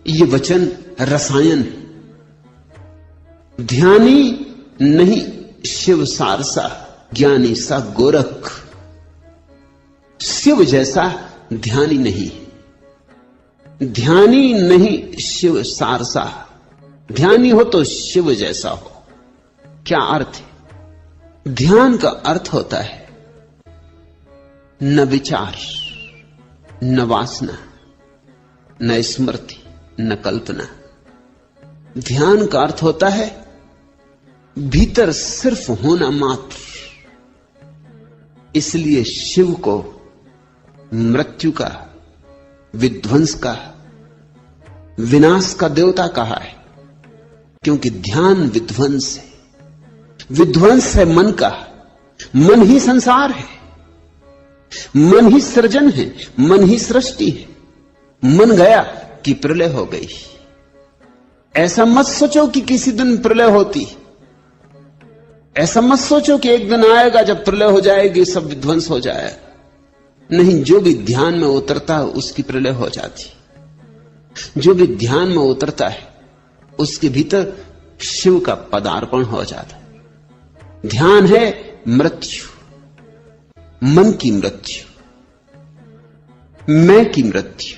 ये वचन रसायन। ध्यानी नहीं शिव सारसा, ज्ञानी सा गोरख। शिव जैसा ध्यानी नहीं, ध्यानी नहीं शिव सारसा। ध्यानी हो तो शिव जैसा हो। क्या अर्थ है? ध्यान का अर्थ होता है न विचार, न वासना, न स्मृति, न कल्पना। ध्यान का अर्थ होता है भीतर सिर्फ होना मात्र। इसलिए शिव को मृत्यु का, विध्वंस का, विनाश का देवता कहा है, क्योंकि ध्यान विध्वंस है। विध्वंस है मन का। मन ही संसार है, मन ही सृजन है, मन ही सृष्टि है। मन गया कि प्रलय हो गई। ऐसा मत सोचो कि किसी दिन प्रलय होती, ऐसा मत सोचो कि एक दिन आएगा जब प्रलय हो जाएगी, सब विध्वंस हो जाएगा। नहीं, जो भी ध्यान में उतरता है उसकी प्रलय हो जाती। जो भी ध्यान में उतरता है उसके भीतर शिव का पदार्पण हो जाता है। ध्यान है मृत्यु, मन की मृत्यु, मैं की मृत्यु,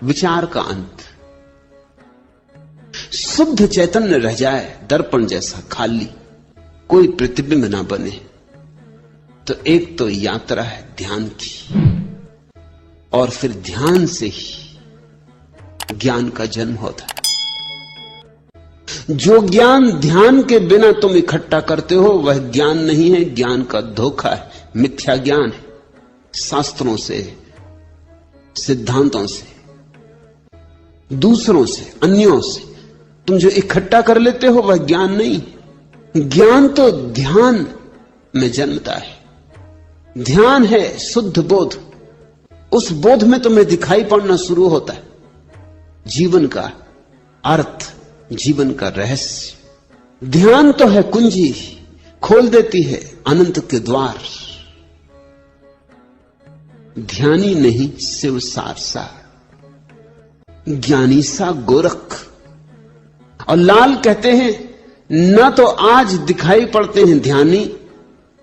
विचार का अंत। शुद्ध चैतन्य रह जाए, दर्पण जैसा खाली, कोई प्रतिबिंब ना बने, तो एक तो यात्रा है ध्यान की, और फिर ध्यान से ही ज्ञान का जन्म होता है। जो ज्ञान ध्यान के बिना तुम इकट्ठा करते हो वह ज्ञान नहीं है, ज्ञान का धोखा है, मिथ्या ज्ञान है। शास्त्रों से, सिद्धांतों से, दूसरों से, अन्यों से तुम जो इकट्ठा कर लेते हो वह ज्ञान नहीं। ज्ञान तो ध्यान में जन्मता है। ध्यान है शुद्ध बोध। उस बोध में तुम्हें दिखाई पड़ना शुरू होता है जीवन का अर्थ, जीवन का रहस्य। ध्यान तो है कुंजी, खोल देती है अनंत के द्वार। ध्यानी नहीं शिव सारसा, ज्ञानी सा गोरख। और लाल कहते हैं न तो आज दिखाई पड़ते हैं ध्यानी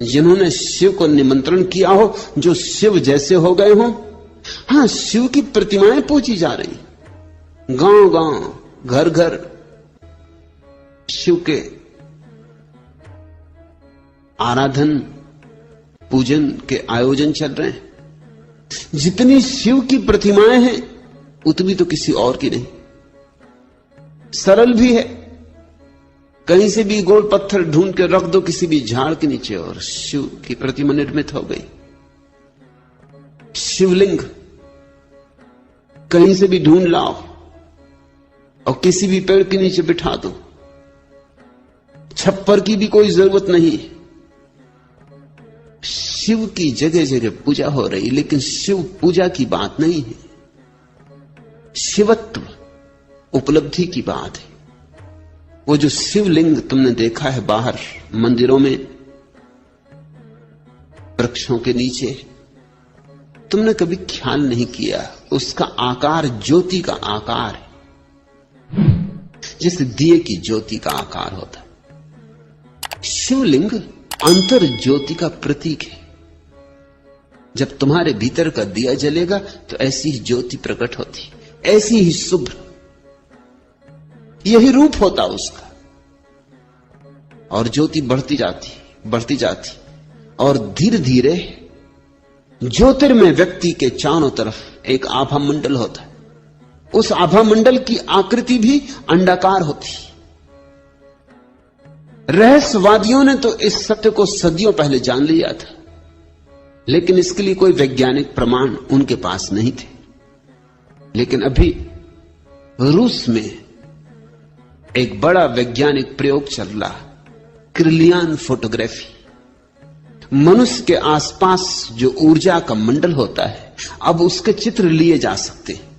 जिन्होंने शिव को निमंत्रण किया हो, जो शिव जैसे हो गए हों। हां, शिव की प्रतिमाएं पूजी जा रही, गांव गांव, घर घर शिव के आराधन पूजन के आयोजन चल रहे हैं। जितनी शिव की प्रतिमाएं हैं उतनी तो किसी और की नहीं। सरल भी है, कहीं से भी गोल पत्थर ढूंढ के रख दो किसी भी झाड़ के नीचे और शिव की प्रतिमा निर्मित हो गई। शिवलिंग कहीं से भी ढूंढ लाओ और किसी भी पेड़ के नीचे बिठा दो। छप्पर की भी कोई जरूरत नहीं। शिव की जगह जगह पूजा हो रही, लेकिन शिव पूजा की बात नहीं है। शिवत्व उपलब्धि की बात है। वो जो शिवलिंग तुमने देखा है बाहर मंदिरों में, वृक्षों के नीचे, तुमने कभी ख्याल नहीं किया उसका आकार ज्योति का आकार है, जैसे दिए की ज्योति का आकार होता है। शिवलिंग अंतर ज्योति का प्रतीक है। जब तुम्हारे भीतर का दिया जलेगा तो ऐसी ही ज्योति प्रकट होती, ऐसी ही शुभ्र, यही रूप होता उसका। और ज्योति बढ़ती जाती और धीरे धीरे ज्योतिर्मय व्यक्ति के चारों तरफ एक आभा मंडल होता है। उस आभा मंडल की आकृति भी अंडाकार होती। रहस्यवादियों ने तो इस सत्य को सदियों पहले जान लिया था, लेकिन इसके लिए कोई वैज्ञानिक प्रमाण उनके पास नहीं थे। लेकिन अभी रूस में एक बड़ा वैज्ञानिक प्रयोग चल रहा, क्रिलियन फोटोग्राफी। मनुष्य के आसपास जो ऊर्जा का मंडल होता है, अब उसके चित्र लिए जा सकते हैं।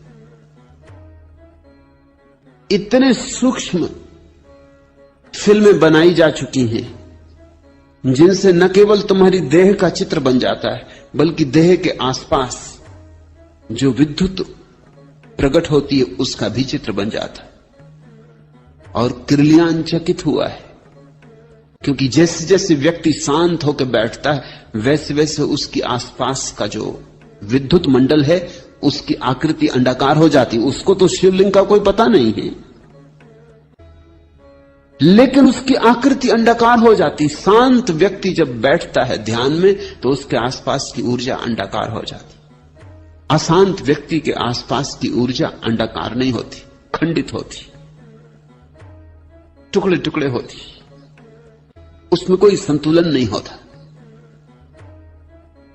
इतने सूक्ष्म फिल्में बनाई जा चुकी हैं जिनसे न केवल तुम्हारी देह का चित्र बन जाता है, बल्कि देह के आसपास जो विद्युत प्रकट होती है उसका भी चित्र बन जाता है। और किरलियान चकित हुआ है, क्योंकि जैसे जैसे व्यक्ति शांत होकर बैठता है वैसे वैसे उसकी आसपास का जो विद्युत मंडल है उसकी आकृति अंडाकार हो जाती। उसको तो शिवलिंग का कोई पता नहीं है, लेकिन उसकी आकृति अंडाकार हो जाती। शांत व्यक्ति जब बैठता है ध्यान में तो उसके आसपास की ऊर्जा अंडाकार हो जाती। अशांत व्यक्ति के आसपास की ऊर्जा अंडाकार नहीं होती, खंडित होती, टुकड़े टुकड़े होती, उसमें कोई संतुलन नहीं होता।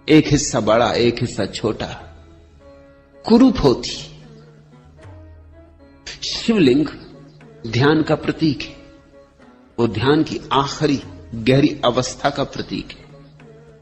एक हिस्सा बड़ा एक हिस्सा छोटा, कुरूप होती। शिवलिंग ध्यान का प्रतीक है, वो ध्यान की आखिरी गहरी अवस्था का प्रतीक है।